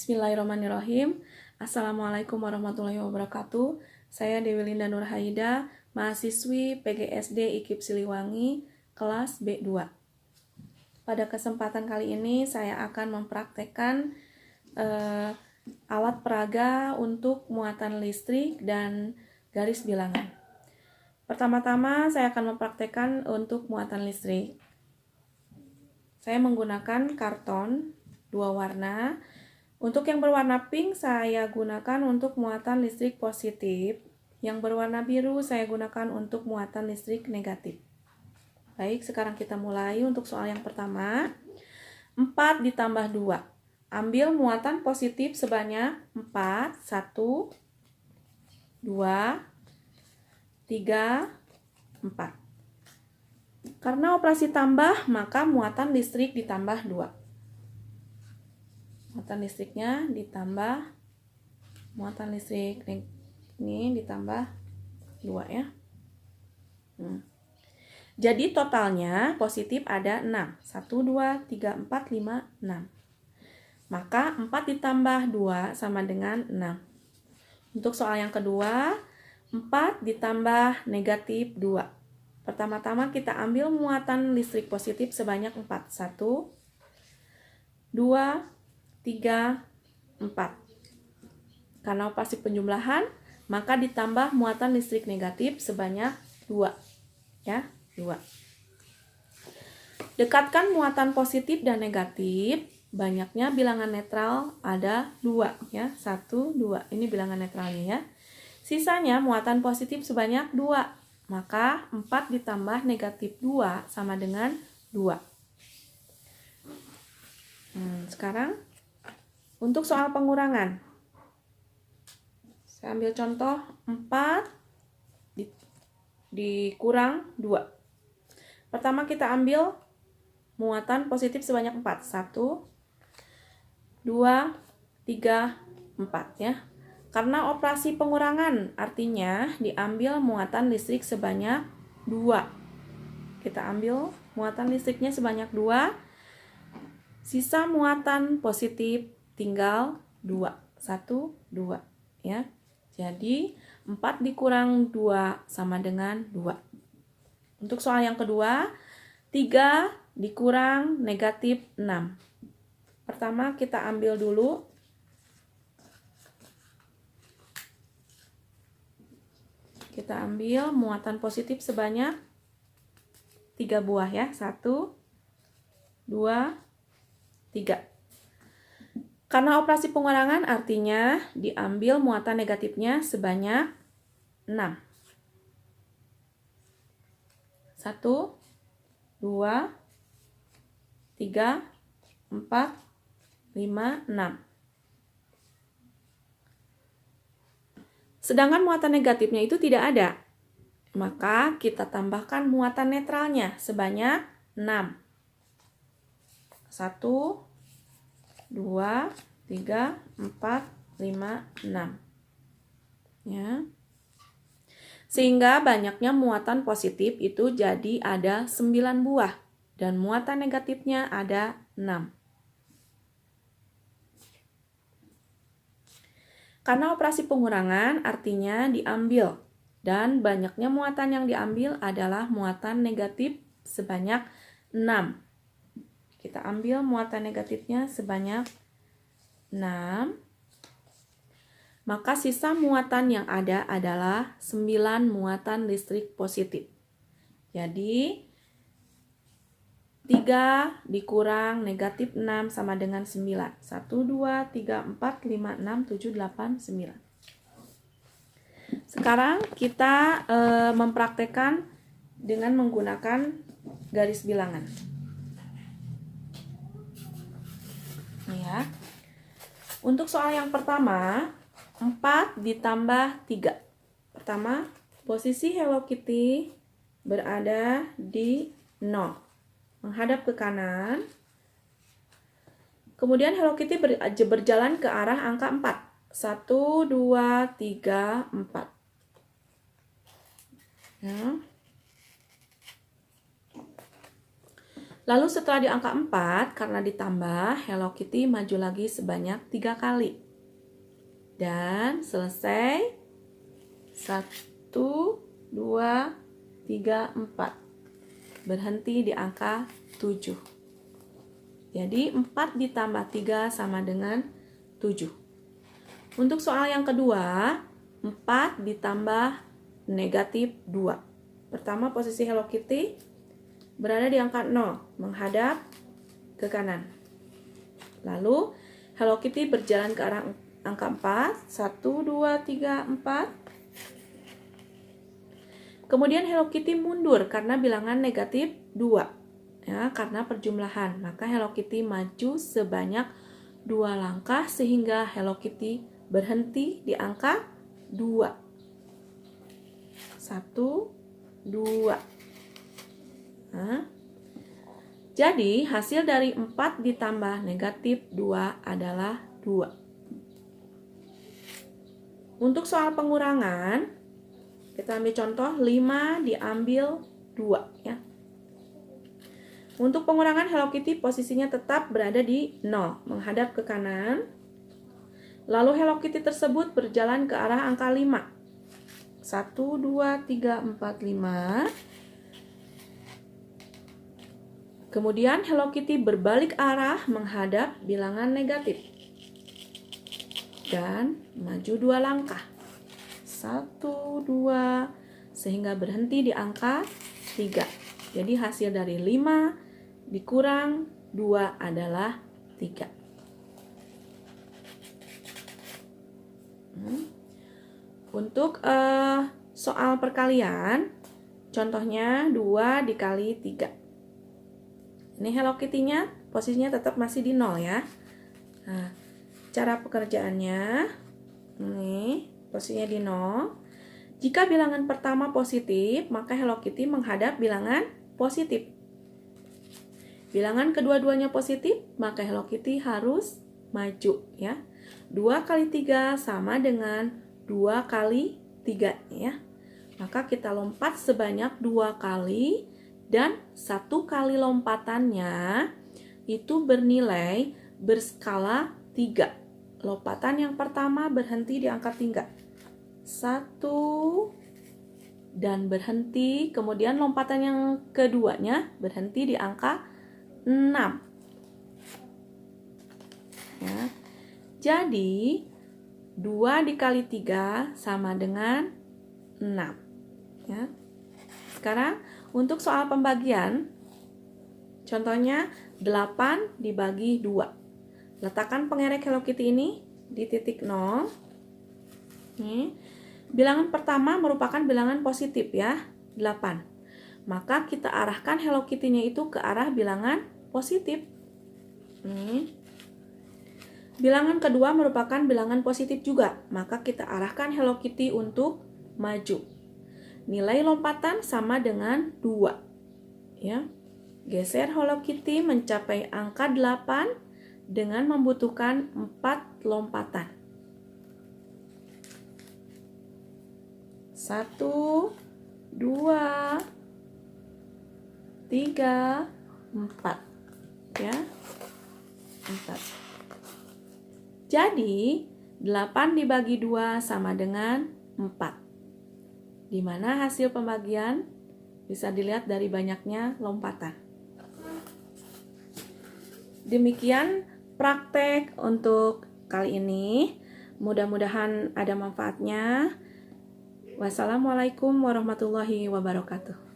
Bismillahirrahmanirrahim. Assalamualaikum warahmatullahi wabarakatuh. Saya Dewi Linda Nurhaida, mahasiswi PGSD IKIP Siliwangi, kelas B2. Pada kesempatan kali ini saya akan mempraktekkan alat peraga untuk muatan listrik dan garis bilangan. Pertama-tama saya akan mempraktekkan untuk muatan listrik. Saya menggunakan karton 2 warna. Untuk yang berwarna pink saya gunakan untuk muatan listrik positif. Yang berwarna biru saya gunakan untuk muatan listrik negatif. Baik, sekarang kita mulai untuk soal yang pertama. 4 ditambah 2. Ambil muatan positif sebanyak 4, 1, 2, 3, 4. Karena operasi tambah, maka muatan listrik ditambah 2. Muatan listriknya ditambah, muatan listrik ini ditambah 2 ya. Jadi totalnya positif ada 6. 1, 2, 3, 4, 5, 6. Maka 4 ditambah 2 sama dengan 6. Untuk soal yang kedua, 4 ditambah negatif 2. Pertama-tama kita ambil muatan listrik positif sebanyak 4. 1, 2, 3, 4. Karena operasi penjumlahan, maka ditambah muatan listrik negatif sebanyak 2. Ya, 2. Dekatkan muatan positif dan negatif. Banyaknya bilangan netral ada 2 ya. 1, 2. Ini bilangan netralnya ya. Sisanya muatan positif sebanyak 2. Maka 4 ditambah negatif 2 sama dengan 2. Sekarang untuk soal pengurangan. Saya ambil contoh 4 dikurang 2. Pertama kita ambil muatan positif sebanyak 4. 1, 2, 3, 4 ya. Karena operasi pengurangan artinya diambil muatan listrik sebanyak 2. Kita ambil muatan listriknya sebanyak 2. Sisa muatan positif tinggal 2. 1, 2 ya. Jadi 4 dikurang 2 sama dengan 2. Untuk soal yang kedua, 3 dikurang negatif 6. Pertama kita ambil dulu muatan positif sebanyak 3 buah ya. 1, 2, 3. Karena operasi pengurangan artinya diambil muatan negatifnya sebanyak 6. 1, 2, 3, 4, 5, 6. Sedangkan muatan negatifnya itu tidak ada. Maka kita tambahkan muatan netralnya sebanyak 6. 1, 2, 3, 4, 5, 6. Ya. Sehingga banyaknya muatan positif itu jadi ada 9 buah. Dan muatan negatifnya ada 6. Karena operasi pengurangan artinya diambil. Dan banyaknya muatan yang diambil adalah muatan negatif sebanyak 6. Kita ambil muatan negatifnya sebanyak 6. Maka sisa muatan yang ada adalah 9 muatan listrik positif. Jadi 3 dikurang negatif 6 sama dengan 9. 1, 2, 3, 4, 5, 6, 7, 8, 9. Sekarang kita mempraktekkan dengan menggunakan garis bilangan. Ya. Untuk soal yang pertama, 4 ditambah 3. Pertama, posisi Hello Kitty berada di 0. Menghadap ke kanan. Kemudian Hello Kitty berjalan ke arah angka 4. 1, 2, 3, 4. Ya. Lalu setelah di angka 4, karena ditambah, Hello Kitty maju lagi sebanyak 3 kali. Dan selesai. 1, 2, 3, 4. Berhenti di angka 7. Jadi 4 ditambah 3 sama dengan 7. Untuk soal yang kedua, 4 ditambah negatif 2. Pertama, posisi Hello Kitty berada di angka 0, menghadap ke kanan. Lalu Hello Kitty berjalan ke arah angka 4. 1, 2, 3, 4. Kemudian Hello Kitty mundur karena bilangan negatif 2. Ya, karena perjumlahan. Maka Hello Kitty maju sebanyak 2 langkah sehingga Hello Kitty berhenti di angka 2. 1, 2. Nah, jadi hasil dari 4 ditambah negatif 2 adalah 2. Untuk soal pengurangan, kita ambil contoh 5 diambil 2 ya. Untuk pengurangan Hello Kitty posisinya tetap berada di 0, menghadap ke kanan. Lalu Hello Kitty tersebut berjalan ke arah angka 5. 1, 2, 3, 4, 5. Kemudian Hello Kitty berbalik arah menghadap bilangan negatif. Dan maju 2 langkah. 1, 2, sehingga berhenti di angka 3. Jadi hasil dari 5 dikurang 2 adalah 3. Untuk soal perkalian, contohnya 2 dikali 3. Ini Hello Kitty-nya posisinya tetap masih di 0 ya. Nah, cara pekerjaannya, ini posisinya di 0. Jika bilangan pertama positif, maka Hello Kitty menghadap bilangan positif. Bilangan kedua-duanya positif, maka Hello Kitty harus maju ya. 2 kali 3 sama dengan 2 kali 3 ya. Maka kita lompat sebanyak 2 kali dan 1 kali lompatannya itu bernilai berskala 3. Lompatan yang pertama berhenti di angka 3. 1 dan berhenti, kemudian lompatan yang keduanya berhenti di angka 6 ya. Jadi 2 dikali 3 sama dengan 6 ya. Sekarang untuk soal pembagian, contohnya 8 dibagi 2. Letakkan pengerek Hello Kitty ini di titik 0. Nih. Bilangan pertama merupakan bilangan positif ya, 8. Maka kita arahkan Hello Kitty-nya itu ke arah bilangan positif. Nih. Bilangan kedua merupakan bilangan positif juga, maka kita arahkan Hello Kitty untuk maju. Nilai lompatan sama dengan 2. Ya. Geser Hello Kitty mencapai angka 8 dengan membutuhkan 4 lompatan. 1, 2, 3, 4 ya. 4. Jadi 8 dibagi 2 sama dengan 4. Di mana hasil pembagian bisa dilihat dari banyaknya lompatan. Demikian praktek untuk kali ini. Mudah-mudahan ada manfaatnya. Wassalamualaikum warahmatullahi wabarakatuh.